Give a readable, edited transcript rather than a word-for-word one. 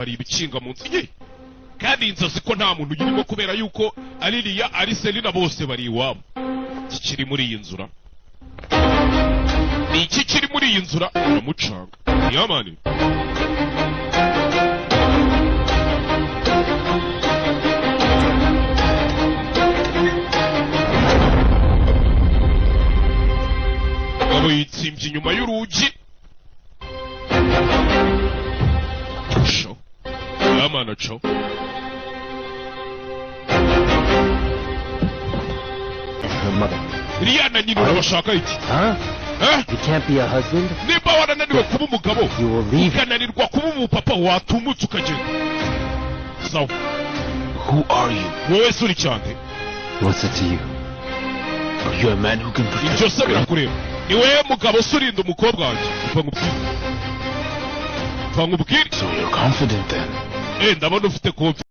bari ibikinga mu nzu ye kandi inzozi ko nta muntu urimo kubera yuko Aliliya ari Selina bose bari iwabo. Kikiri muri iyi nzura ni iki kiri muri iyi nzura uramucanga yamani. abo yitsimbye inyuma y'urugi sho yamana cho Rihanna nyine urabashaka iki? You can't be a husband? Niba warananiwe kuba umugabo ukananirwa kuba umupapa watumutse ukagenda. So, who are you? Wowe suri cyane. What's it to you? Are you a man who can protect? Ibyo se birakureba. Ni wewe mugabo surinda umukobwa wanjye. Upfa nkubwire. So you're confident then? Ndabona ufite confidence.